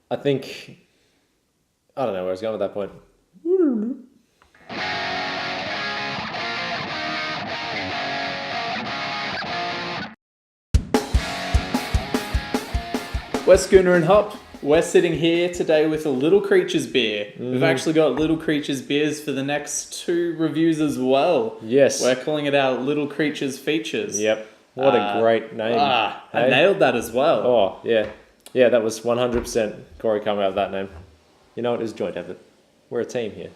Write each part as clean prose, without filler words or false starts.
I think, I don't know where I was going with that point. We're Schooner and Hopp. We're sitting here today with a Little Creatures beer. We've actually got Little Creatures beers for the next 2 reviews as well. Yes. We're calling it our Little Creatures Features. Yep. What a great name. I Hey? nailed that as well. Oh, yeah. Yeah, that was 100% Corey coming out with that name. You know, it is joint effort. We're a team here.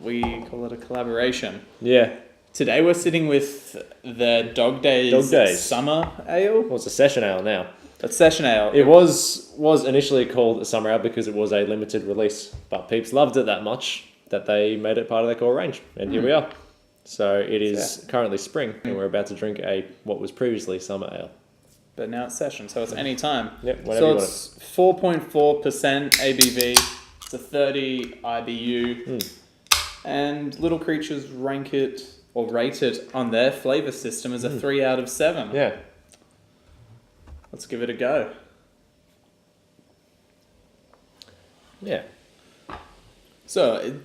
We call it a collaboration. Yeah. Today we're sitting with the Dog Days, Summer Ale. Well, it's a session ale now. It's Session Ale. It was initially called a summer ale because it was a limited release, but peeps loved it that much that they made it part of their core range, and here we are. So it is currently spring, and we're about to drink what was previously summer ale. But now it's Session, so it's any time. Yep, whenever you want it. So it's 4.4% ABV. It's a 30 IBU. And Little Creatures rate it on their flavour system as a 3 out of 7. Yeah. Let's give it a go. Yeah. So,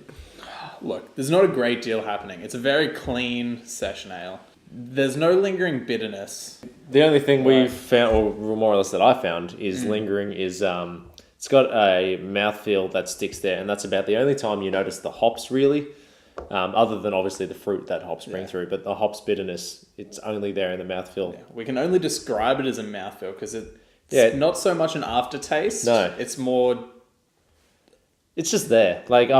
look, there's not a great deal happening. It's a very clean session ale. There's no lingering bitterness. The only thing we've found, or more or less that I found, is lingering is it's got a mouthfeel that sticks there, and that's about the only time you notice the hops really, other than obviously the fruit that hops bring through, but the hops bitterness, it's only there in the mouthfeel. Yeah, we can only describe it as a mouthfeel because it's not so much an aftertaste. No. It's more... It's just there. Like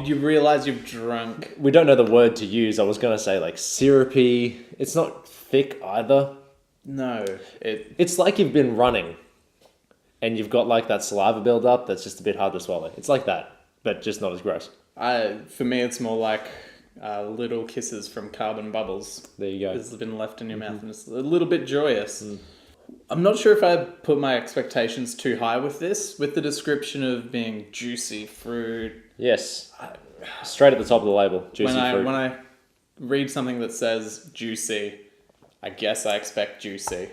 you realise you've drunk... We don't know the word to use. I was going to say like syrupy. It's not thick either. No. It's like you've been running and you've got like that saliva build up that's just a bit hard to swallow. It's like that, but just not as gross. For me, it's more like little kisses from carbon bubbles. There you go. It's been left in your mouth and it's a little bit joyous. I'm not sure if I put my expectations too high with this, with the description of being juicy fruit. Yes. Straight at the top of the label, juicy fruit. When I read something that says juicy, I guess I expect juicy.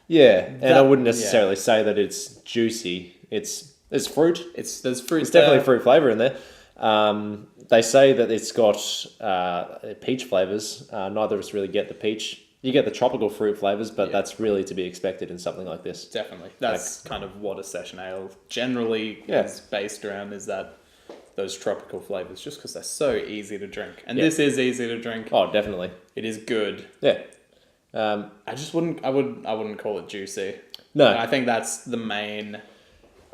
Yeah, and I wouldn't necessarily say that it's juicy. There's fruit. There's fruit. It's definitely fruit flavour in there. They say that it's got peach flavours. Neither of us really get the peach. You get the tropical fruit flavours, but that's really to be expected in something like this. Definitely. That's kind of what a session ale generally is based around, is that those tropical flavours, just because they're so easy to drink. And this is easy to drink. Oh, definitely. It is good. Yeah. I just wouldn't call it juicy. No. And I think that's the main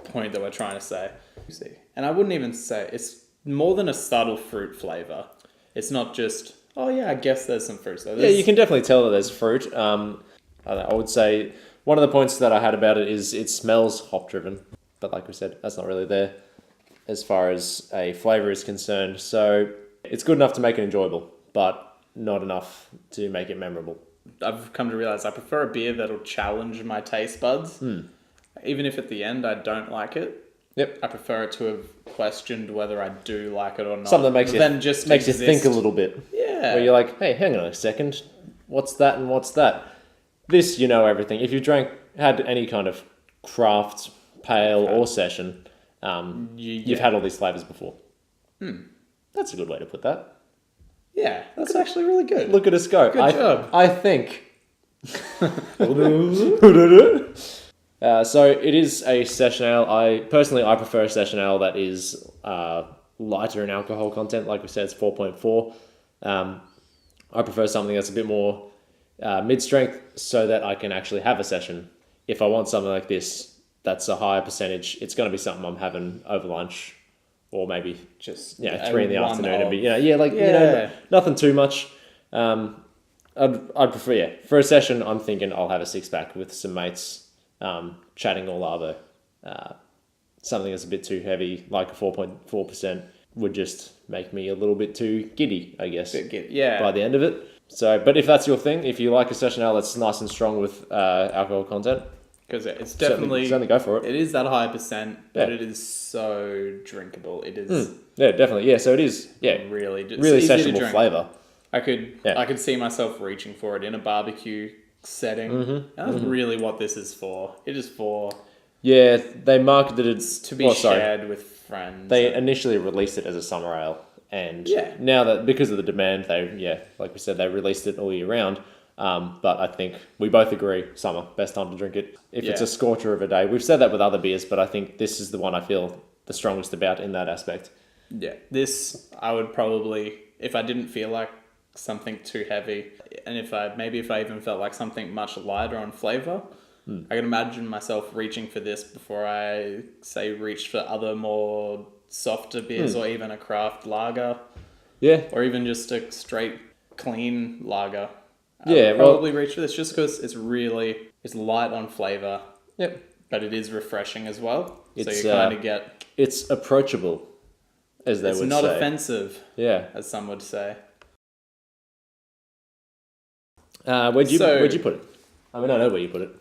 point that we're trying to say. Juicy. And I wouldn't even say it's more than a subtle fruit flavour. It's not just, oh yeah, I guess there's some fruit there. Yeah, you can definitely tell that there's fruit. I don't know, I would say one of the points that I had about it is it smells hop driven. But like we said, that's not really there as far as a flavour is concerned. So it's good enough to make it enjoyable, but not enough to make it memorable. I've come to realise I prefer a beer that'll challenge my taste buds. Even if at the end I don't like it. Yep. I prefer it to have questioned whether I do like it or not. Something that makes you think a little bit. Yeah. Where you're like, hey, hang on a second. What's that and what's that? This, you know everything. If you've had any kind of craft, pale or session, you've had all these flavours before. That's a good way to put that. Yeah, that's actually really good. Look at us go. Good job. I think. So it is a session ale. I prefer a session ale that is lighter in alcohol content. Like we said, it's 4.4. I prefer something that's a bit more mid-strength so that I can actually have a session. If I want something like this, that's a higher percentage. It's going to be something I'm having over lunch, or maybe just 3 in the afternoon. And be nothing too much. I'd prefer for a session. I'm thinking I'll have a 6-pack with some mates. Chatting all arvo. Something that's a bit too heavy, like a 4.4%, would just make me a little bit too giddy, I guess. By the end of it. So, but if that's your thing, if you like a session ale that's nice and strong with alcohol content, because it's definitely certainly go for it. It is that high percent, but it is so drinkable. It is. Yeah, definitely. Yeah, so it is. Yeah, really sessionable flavour. I could see myself reaching for it in a barbecue setting. And that's really what this is for. It is for Yeah, they marketed it to be shared with friends. They initially released it as a summer ale, and now that because of the demand, like we said, they released it all year round. But I think we both agree, summer, best time to drink it. If it's a scorcher of a day, we've said that with other beers, but I think this is the one I feel the strongest about in that aspect. Yeah, this I would probably, if I didn't feel like something too heavy, and if I even felt like something much lighter on flavour, I can imagine myself reaching for this before I say reach for other more softer beers or even a craft lager. Yeah. Or even just a straight clean lager. I would probably reach for this just because it's light on flavour. Yep. But it is refreshing as well. So you kind of get... It's approachable, as they would say. It's not offensive, yeah, as some would say. Where'd you put it? I mean, I know where you put it,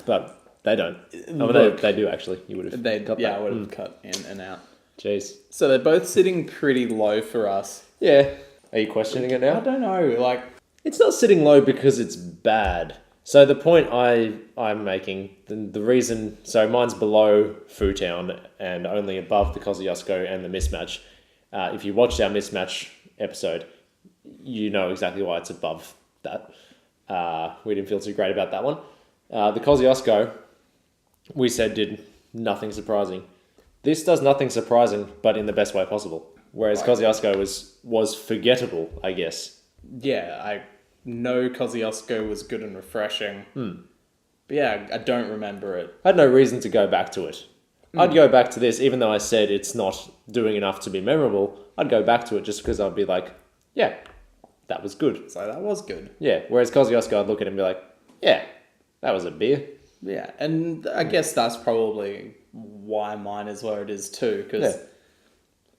but they don't. They do actually. You would have. I would have cut in and out. Jeez. So they're both sitting pretty low for us. Yeah. Are you questioning it now? I don't know. It's not sitting low because it's bad. So the point I'm making, the reason, so mine's below Footown and only above the Kosciuszko and the Mismatch. If you watched our Mismatch episode, you know exactly why it's above that. We didn't feel too great about that one. The Kosciuszko, we said, did nothing surprising. This does nothing surprising, but in the best way possible. Whereas Kosciuszko was forgettable, I guess. Yeah, I know Kosciuszko was good and refreshing. But yeah, I don't remember it. I had no reason to go back to it. I'd go back to this, even though I said it's not doing enough to be memorable. I'd go back to it just because I'd be like, yeah, that was good. So that was good. Yeah, whereas Kosciuszko, I'd look at it and be like, yeah, that was a beer. Yeah, and I guess that's probably why mine is where it is too, because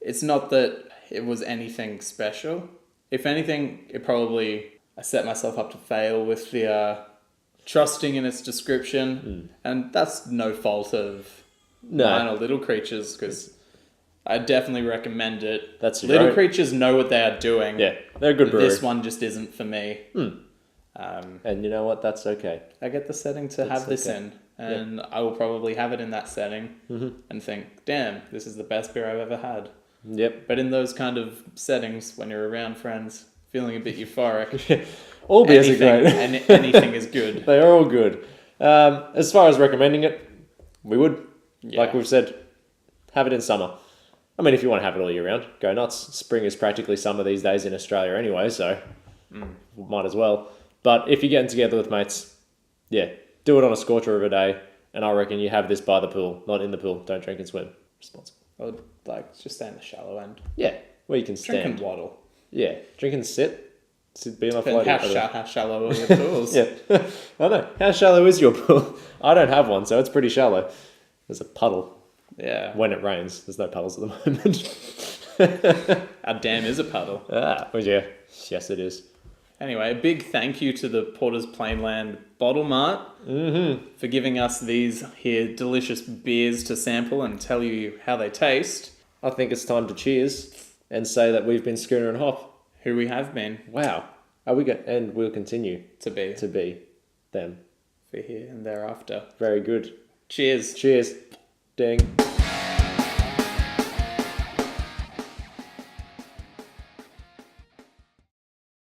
it's not that it was anything special. If anything, I set myself up to fail with the trusting in its description, and that's no fault of mine or Little Creatures, because I definitely recommend it. That's Little Creatures know what they are doing. Yeah, they're a good brewery. This one just isn't for me. And you know what? That's okay. I get the setting to have this in, and I will probably have it in that setting and think, damn, this is the best beer I've ever had. Yep. But in those kind of settings, when you're around friends, feeling a bit euphoric, all beers are great. Anything is good. They are all good. As far as recommending it, we would, like we've said, have it in summer. I mean, if you want to have it all year round, go nuts. Spring is practically summer these days in Australia anyway, so might as well. But if you're getting together with mates, do it on a scorcher of a day, and I reckon you have this by the pool, not in the pool. Don't drink and swim. Responsible. I would just stay in the shallow end. Yeah, where you can stand. Drink and waddle. Yeah, drink and sit. Be on a float. How shallow are your pools? I know. How shallow is your pool? I don't have one, so it's pretty shallow. There's a puddle. Yeah. When it rains. There's no puddles at the moment. Our dam is a puddle. Well, yeah. Yes, it is. Anyway, a big thank you to the Porter's Plainland Bottle Mart for giving us these here delicious beers to sample and tell you how they taste. I think it's time to cheers and say that we've been Schooner and Hopp. Who we have been. Wow. And we'll continue to be them. For here and thereafter. Very good. Cheers. Cheers. Ding.